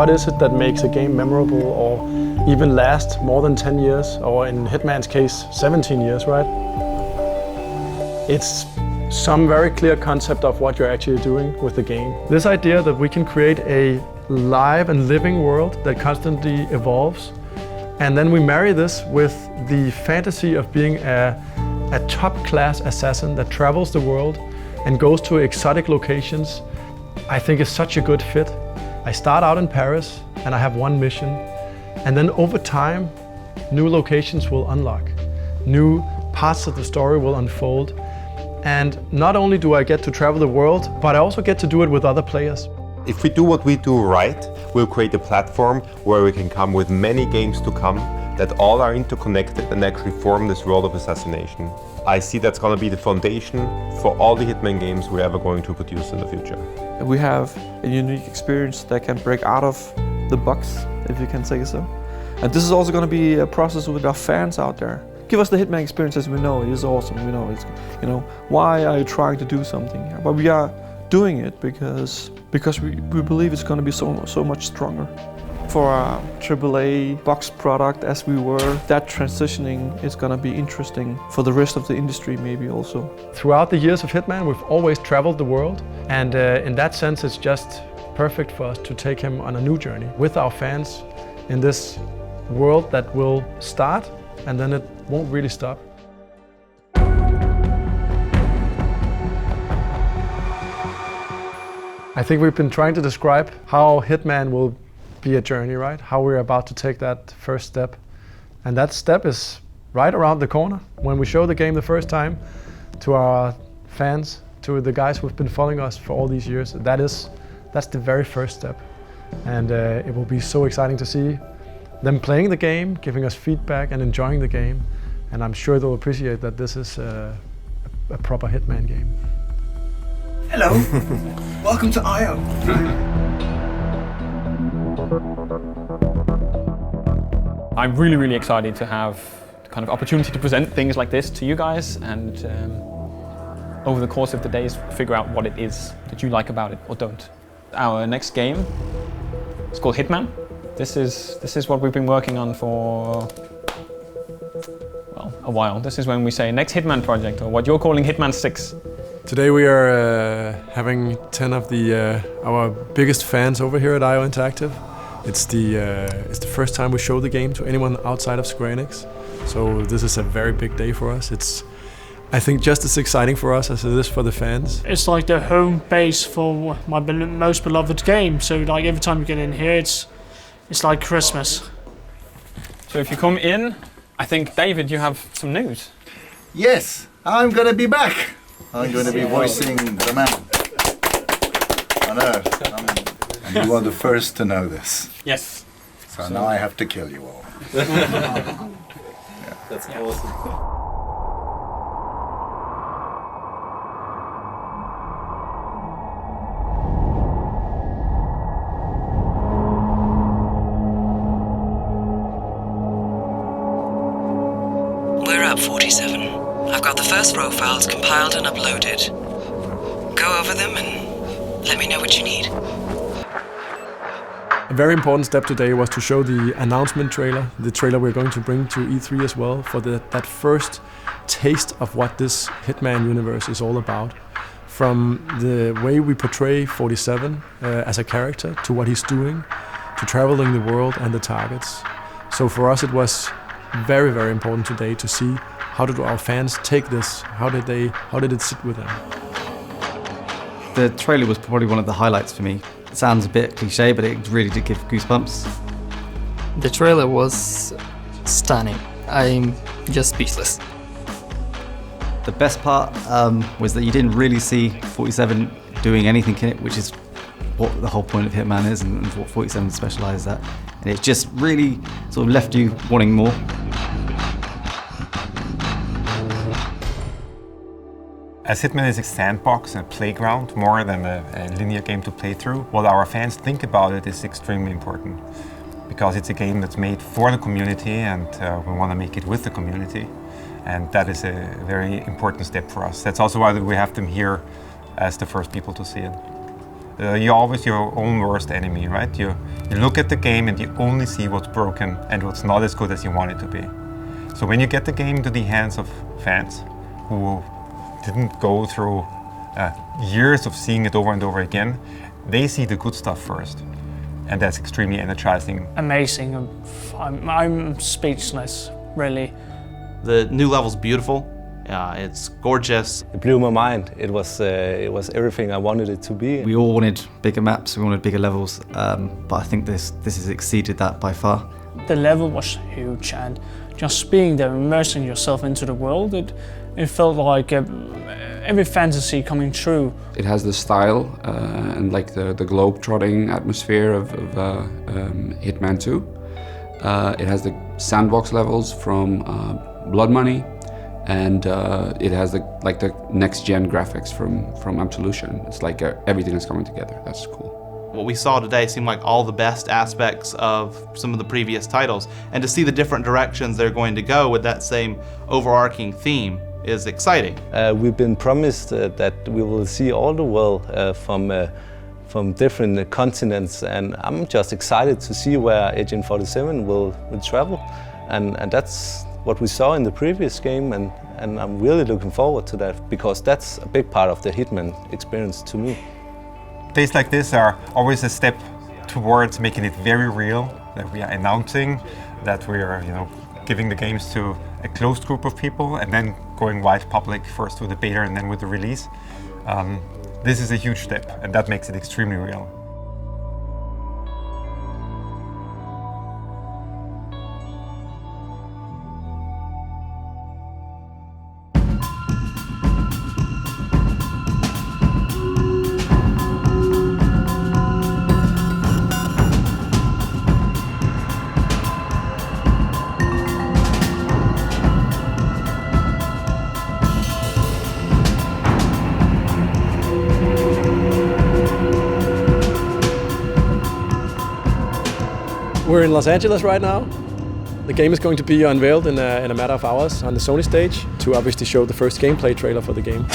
what is it that makes a game memorable or even last more than 10 years, or in Hitman's case, 17 years, right? It's some very clear concept of what you're actually doing with the game. This idea that we can create a live and living world that constantly evolves, and then we marry this with the fantasy of being a top-class assassin that travels the world and goes to exotic locations, I think is such a good fit. I start out in Paris and I have one mission, and then over time, new locations will unlock. New parts of the story will unfold. And not only do I get to travel the world, but I also get to do it with other players. If we do what we do right, we'll create a platform where we can come with many games to come that all are interconnected and actually form this world of assassination. I see that's going to be the foundation for all the Hitman games we're ever going to produce in the future. We have a unique experience that can break out of the box, if you can say so. And this is also going to be a process with our fans out there. Give us the Hitman experience as we know it is awesome. We know it's, why are you trying to do something here? But we are doing it because we believe it's going to be so much stronger. For a AAA box product as we were, that transitioning is going to be interesting for the rest of the industry maybe also. Throughout the years of Hitman, we've always traveled the world, and in that sense it's just perfect for us to take him on a new journey with our fans in this world that will start and then it won't really stop. I think we've been trying to describe how Hitman will be a journey, right? How we're about to take that first step. And that step is right around the corner. When we show the game the first time to our fans, to the guys who've been following us for all these years, that's the very first step. And it will be so exciting to see them playing the game, giving us feedback and enjoying the game. And I'm sure they'll appreciate that this is a proper Hitman game. Hello, welcome to I.O. I'm really excited to have the kind of opportunity to present things like this to you guys, and over the course of the days figure out what it is that you like about it or don't. Our next game is called Hitman. This is what we've been working on for, well, a while. This is when we say next Hitman project, or what you're calling Hitman 6. Today we are having 10 of our biggest fans over here at I.O. Interactive. It's the first time we show the game to anyone outside of Square Enix. So this is a very big day for us. It's, I think, just as exciting for us as it is for the fans. It's like the home base for my most beloved game. So like every time you get in here, it's like Christmas. So if you come in, I think, David, you have some news. Yes, I'm gonna be back. I'm gonna be voicing the man on Earth. And you are the first to know this. Yes. So now I have to kill you all. That's awesome. We're at 47. I've got the first row files compiled and uploaded. Go over them and let me know what you need. A very important step today was to show the announcement trailer, the trailer we're going to bring to E3 as well, for that first taste of what this Hitman universe is all about. From the way we portray 47 as a character, to what he's doing, to traveling the world and the targets. So for us it was very important today to see how did our fans take this, how did it sit with them. The trailer was probably one of the highlights for me. It sounds a bit cliche, but it really did give goosebumps. The trailer was stunning. I'm just speechless. The best part was that you didn't really see 47 doing anything in it, which is what the whole point of Hitman is and what 47 specialises at. And it just really sort of left you wanting more. As Hitman is a sandbox, a playground, more than a linear game to play through, what our fans think about it is extremely important. Because it's a game that's made for the community, and we want to make it with the community. And that is a very important step for us. That's also why we have them here as the first people to see it. You're always your own worst enemy, right? You look at the game and you only see what's broken and what's not as good as you want it to be. So when you get the game into the hands of fans who didn't go through years of seeing it over and over again, they see the good stuff first. And that's extremely energizing. Amazing. I'm speechless, really. The new level's beautiful. It's gorgeous. It blew my mind. It was everything I wanted it to be. We all wanted bigger maps, we wanted bigger levels, but I think this has exceeded that by far. The level was huge, and just being there, immersing yourself into the world, it felt like every fantasy coming true. It has the style and like the globe-trotting atmosphere of Hitman 2. It has the sandbox levels from Blood Money, and it has the next-gen graphics from Absolution. It's like everything is coming together. That's cool. What we saw today seemed like all the best aspects of some of the previous titles, and to see the different directions they're going to go with that same overarching theme is exciting. We've been promised that we will see all the world from different continents, and I'm just excited to see where Agent 47 will travel, and that's what we saw in the previous game, and I'm really looking forward to that, because that's a big part of the Hitman experience to me. Days like this are always a step towards making it very real, that we are announcing that we are, giving the games to a closed group of people and then going wide public, first with the beta and then with the release. This is a huge step, and that makes it extremely real. We're in Los Angeles right now. The game is going to be unveiled in a matter of hours on the Sony stage to obviously show the first gameplay trailer for the game.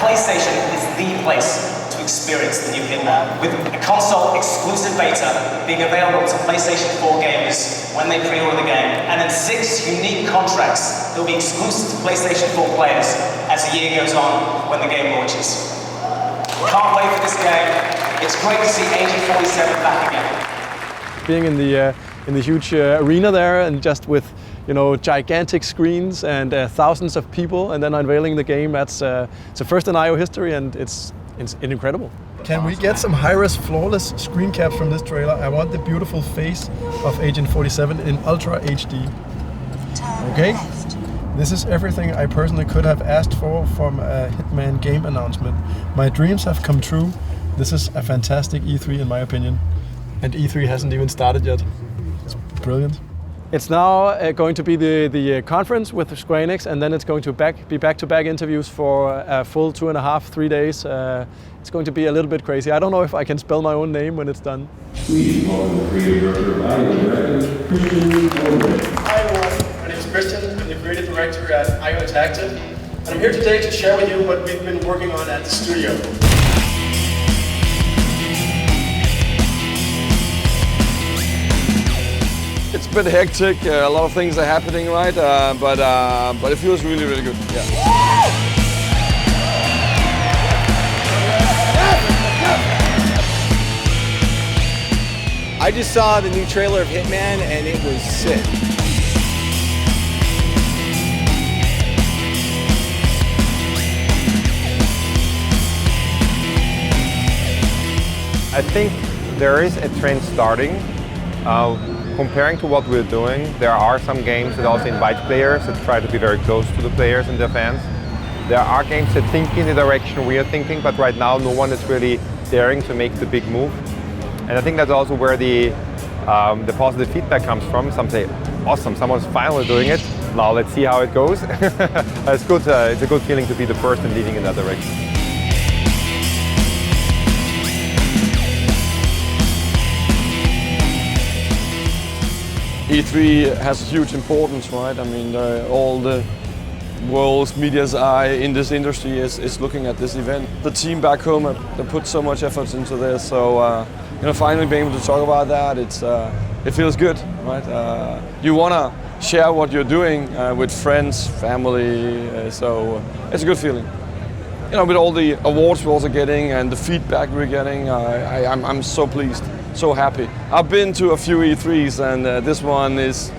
PlayStation is the place to experience the new Hitman, with a console-exclusive beta being available to PlayStation 4 gamers when they pre-order the game, and then 6 unique contracts that will be exclusive to PlayStation 4 players as the year goes on when the game launches. Can't wait for this game. It's great to see Agent 47 back again. Being in the huge arena there, and just with gigantic screens and thousands of people, and then unveiling the game, it's a first in IO history, and it's incredible. Can we get some high-res flawless screen caps from this trailer? I want the beautiful face of Agent 47 in Ultra HD. Okay? This is everything I personally could have asked for from a Hitman game announcement. My dreams have come true. This is a fantastic E3 in my opinion. And E3 hasn't even started yet. It's brilliant. It's now going to be the conference with Square Enix, and then it's going to be back-to-back interviews for a full 2.5-3 days. It's going to be a little bit crazy. I don't know if I can spell my own name when it's done. Please welcome the creative director of IO Interactive, Christian Overman. Hi everyone, my name is Christian. I'm the creative director at IO Interactive, and I'm here today to share with you what we've been working on at the studio. It's a bit hectic, a lot of things are happening, right? But it feels really, really good. Yeah. I just saw the new trailer of Hitman and it was sick. I think there is a trend starting. Comparing to what we're doing, there are some games that also invite players that try to be very close to the players and their fans. There are games that think in the direction we are thinking, but right now no one is really daring to make the big move. And I think that's also where the positive feedback comes from. Some say, awesome, someone's finally doing it. Now let's see how it goes. It's good. It's a good feeling to be the first and leading in that direction. E3 has a huge importance, right? I mean, all the world's media's eye in this industry is looking at this event. The team back home have put so much effort into this, so finally being able to talk about that, it feels good, right? You wanna share what you're doing with friends, family, so it's a good feeling. With all the awards we're also getting and the feedback we're getting, I'm so pleased, so happy. I've been to a few E3s, and this one is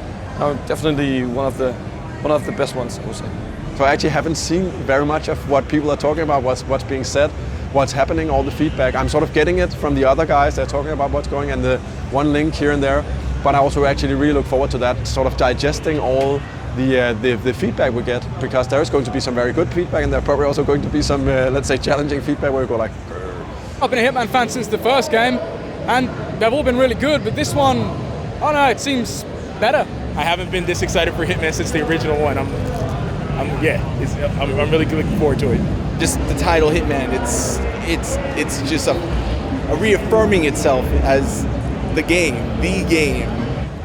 definitely one of the best ones, I would say. So I actually haven't seen very much of what people are talking about, what's being said, what's happening, all the feedback. I'm sort of getting it from the other guys. They're talking about what's going and the one link here and there. But I also actually really look forward to that, sort of digesting all the feedback we get, because there is going to be some very good feedback, and there's probably also going to be some, let's say, challenging feedback where you go like, grr. I've been a Hitman fan since the first game, and they've all been really good, but this one, I don't know, it seems better. I haven't been this excited for Hitman since the original one. I'm really looking forward to it. Just the title Hitman, it's just a reaffirming itself as the game.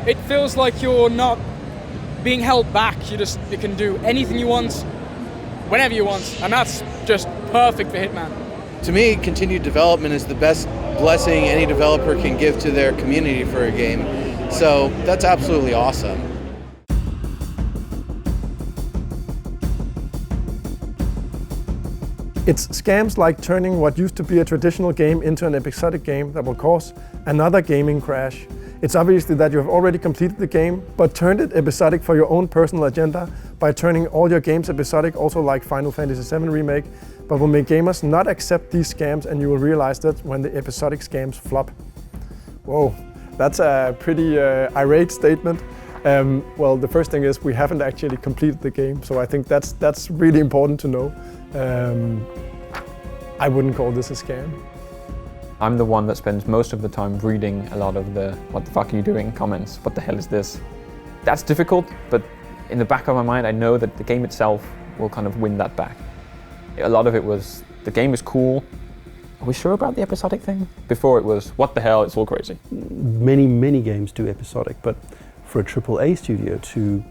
It feels like you're not being held back. You can do anything you want, whenever you want, and that's just perfect for Hitman. To me, continued development is the best blessing any developer can give to their community for a game. So that's absolutely awesome. It's scams like turning what used to be a traditional game into an episodic game that will cause another gaming crash. It's obviously that you have already completed the game, but turned it episodic for your own personal agenda by turning all your games episodic, also like Final Fantasy VII Remake, but will make gamers not accept these scams, and you will realize that when the episodic scams flop. Whoa, that's a pretty irate statement. Well, the first thing is we haven't actually completed the game, so I think that's really important to know. I wouldn't call this a scam. I'm the one that spends most of the time reading a lot of the "what the fuck are you doing" comments. What the hell is this? That's difficult, but in the back of my mind I know that the game itself will kind of win that back. A lot of it was, the game is cool, are we sure about the episodic thing? Before it was, what the hell, it's all crazy. Many games do episodic, but for a AAA studio to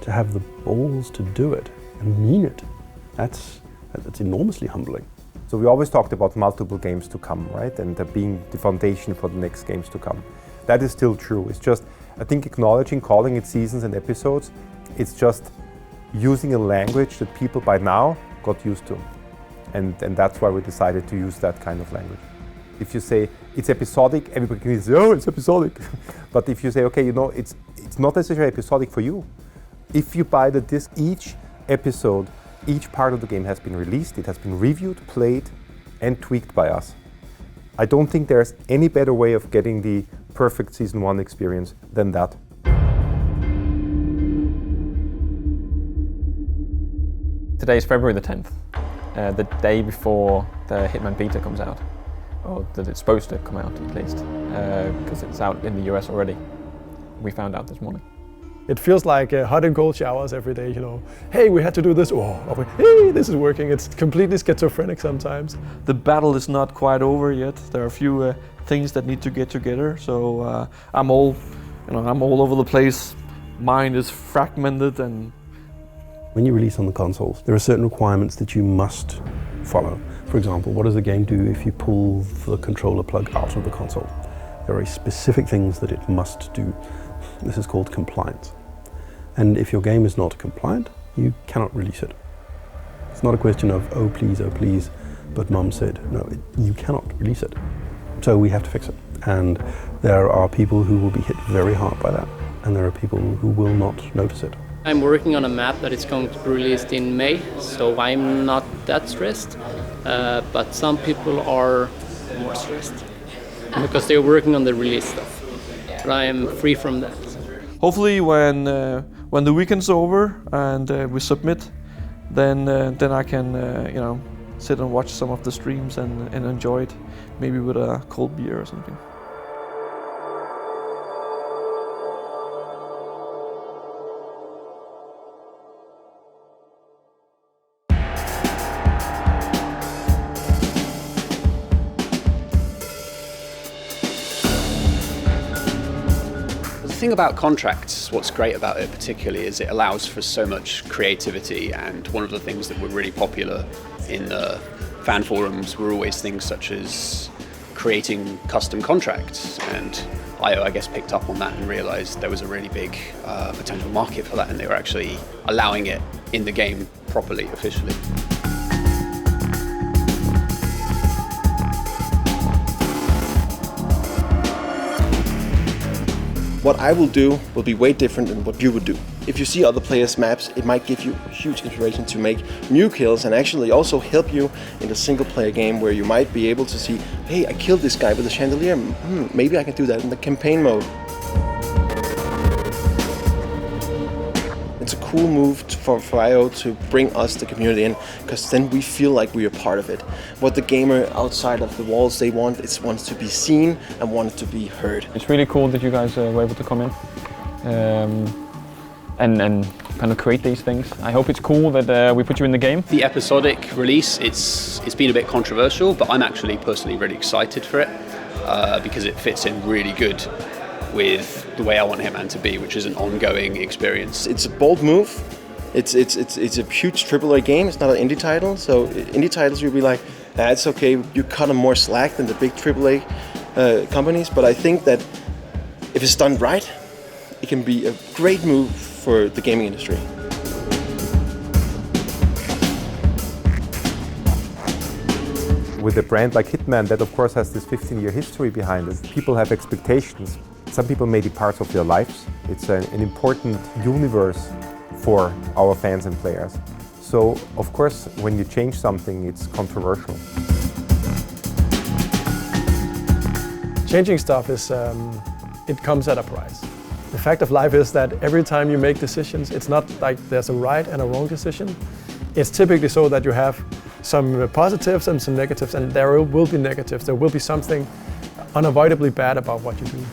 have the balls to do it and mean it, that's enormously humbling. So we always talked about multiple games to come, right? And being the foundation for the next games to come. That is still true. It's just, I think, acknowledging, calling it seasons and episodes, it's just using a language that people by now got used to. And that's why we decided to use that kind of language. If you say it's episodic, everybody can say, oh, it's episodic. But if you say, okay, it's not necessarily episodic for you. If you buy the disc, each episode, each part of the game has been released, it has been reviewed, played, and tweaked by us. I don't think there's any better way of getting the perfect Season 1 experience than that. Today is February the 10th, the day before the Hitman beta comes out. Or that it's supposed to come out, at least, because it's out in the US already. We found out this morning. It feels like hot and cold showers every day, Hey, we had to do this. Oh, hey, this is working. It's completely schizophrenic sometimes. The battle is not quite over yet. There are a few things that need to get together. So I'm all over the place. Mind is fragmented, and when you release on the consoles, there are certain requirements that you must follow. For example, what does the game do if you pull the controller plug out of the console? There are specific things that it must do. This is called compliance. And if your game is not compliant, you cannot release it. It's not a question of, oh please, but mum said. No, you cannot release it. So we have to fix it. And there are people who will be hit very hard by that, and there are people who will not notice it. I'm working on a map that is going to be released in May, so I'm not that stressed. But some people are more stressed because they're working on the release stuff. But I am free from that. Hopefully, when the weekend's over and we submit, then I can sit and watch some of the streams and enjoy it, maybe with a cold beer or something. The thing about contracts, what's great about it particularly, is it allows for so much creativity, and one of the things that were really popular in the fan forums were always things such as creating custom contracts, and IO, I guess, picked up on that and realized there was a really big potential market for that, and they were actually allowing it in the game properly, officially. What I will do will be way different than what you would do. If you see other players' maps, it might give you huge inspiration to make new kills and actually also help you in the single-player game where you might be able to see, hey, I killed this guy with a chandelier. Maybe I can do that in the campaign mode. It's a cool move for IO to bring us, the community, in, because then we feel like we are part of it. What the gamer outside of the walls they want is wants to be seen and wants to be heard. It's really cool that you guys were able to come in and kind of create these things. I hope it's cool that we put you in the game. The episodic release, it's been a bit controversial, but I'm actually personally really excited for it because it fits in really good with the way I want Hitman to be, which is an ongoing experience. It's a bold move. It's a huge AAA game. It's not an indie title, so indie titles you'll be like, it's okay. You cut them more slack than the big AAA companies. But I think that if it's done right, it can be a great move for the gaming industry. With a brand like Hitman that of course has this 15-year history behind it, people have expectations. Some people made it part of their lives. It's an important universe for our fans and players. So of course when you change something it's controversial. Changing stuff is, it comes at a price. The fact of life is that every time you make decisions, it's not like there's a right and a wrong decision. It's typically so that you have some positives and some negatives, and there will be negatives. There will be something unavoidably bad about what you do.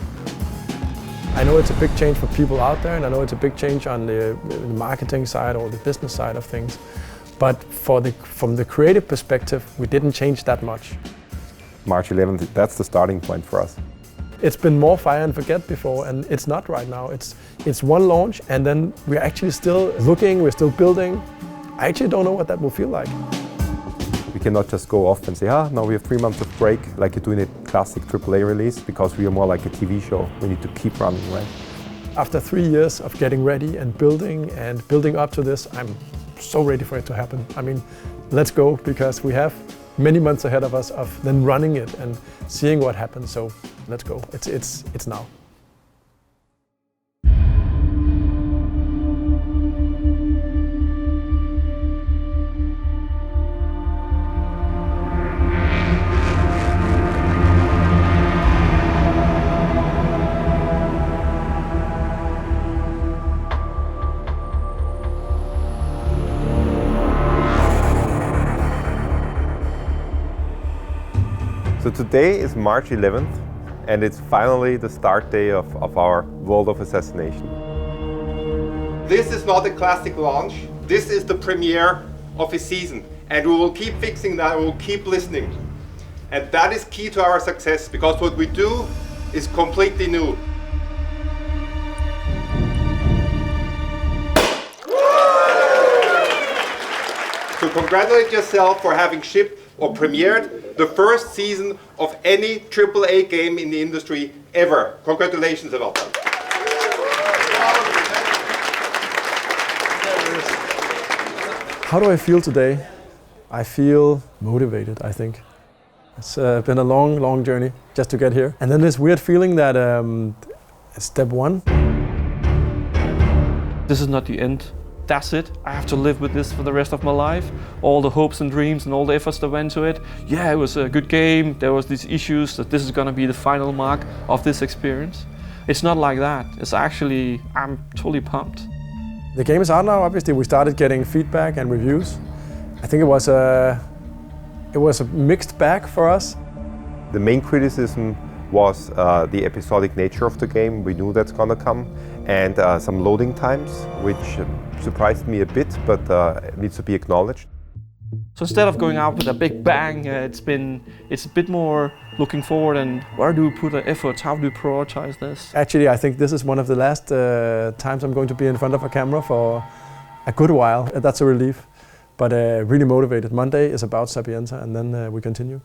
I know it's a big change for people out there, and I know it's a big change on the marketing side or the business side of things. But from the creative perspective, we didn't change that much. March 11th, that's the starting point for us. It's been more fire and forget before, and it's not right now. It's one launch, and then we're actually still looking, we're still building. I actually don't know what that will feel like. We cannot just go off and say, now we have 3 months of break like you do in a classic AAA release, because we are more like a TV show. We need to keep running, right? After 3 years of getting ready and building up to this, I'm so ready for it to happen. I mean, let's go, because we have many months ahead of us of then running it and seeing what happens. So let's go. It's now. So today is March 11th, and it's finally the start day of our World of Assassination. This is not a classic launch. This is the premiere of a season, and we will keep fixing that, we will keep listening. And that is key to our success, because what we do is completely new. So congratulate yourself for having shipped or premiered the first season of any AAA game in the industry ever. Congratulations about that. How do I feel today? I feel motivated, I think. It's been a long, long journey just to get here. And then this weird feeling that step one. This is not the end. that's it, I have to live with this for the rest of my life. All the hopes and dreams and all the efforts that went to it. Yeah, it was a good game, there was these issues that this is gonna be the final mark of this experience. It's not like that. It's actually, I'm totally pumped. The game is out now, obviously. We started getting feedback and reviews. I think it was a mixed bag for us. The main criticism was the episodic nature of the game. We knew that's gonna come. And some loading times, which surprised me a bit, but it needs to be acknowledged. So instead of going out with a big bang, it's a bit more looking forward and where do we put our efforts, how do we prioritize this? Actually, I think this is one of the last times I'm going to be in front of a camera for a good while. That's a relief, but really motivated. Monday is about Sapienza and then we continue.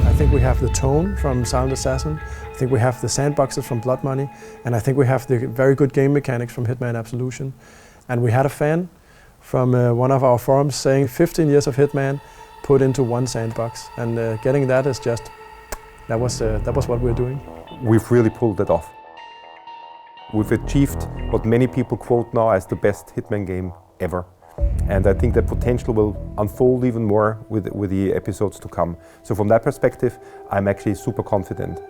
I think we have the tone from Silent Assassin, I think we have the sandboxes from Blood Money, and I think we have the very good game mechanics from Hitman Absolution. And we had a fan from one of our forums saying 15 years of Hitman put into one sandbox, and getting that is just, that was what we're doing. We've really pulled it off. We've achieved what many people quote now as the best Hitman game ever. And I think that potential will unfold even more with the episodes to come. So from that perspective, I'm actually super confident.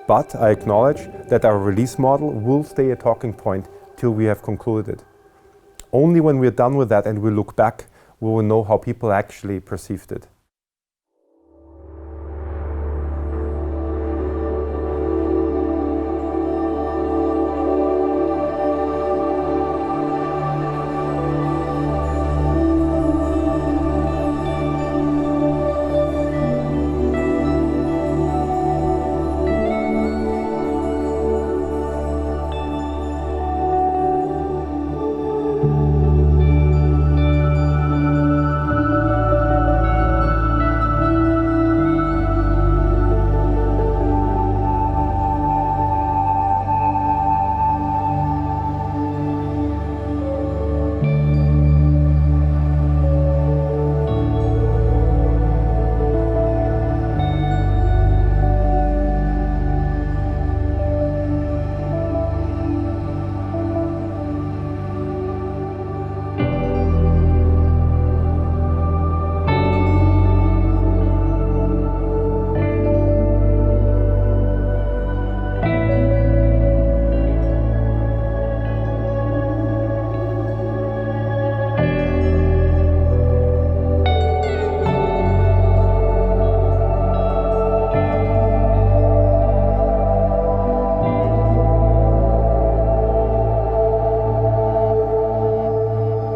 But I acknowledge that our release model will stay a talking point till we have concluded it. Only when we're done with that and we look back, we will know how people actually perceived it.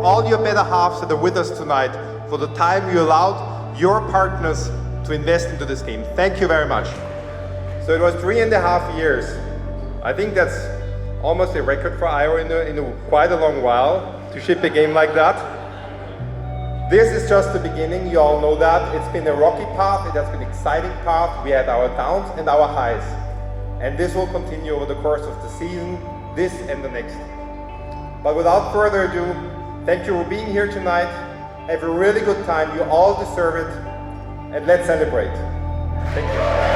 All your better halves that are with us tonight for the time you allowed your partners to invest into this game. Thank you very much. So it was 3.5 years. I think that's almost a record for IO in quite a long while to ship a game like that. This is just the beginning, you all know that. It's been a rocky path, it has been an exciting path. We had our downs and our highs. And this will continue over the course of the season, this and the next. But without further ado, thank you for being here tonight. Have a really good time, you all deserve it. And let's celebrate. Thank you.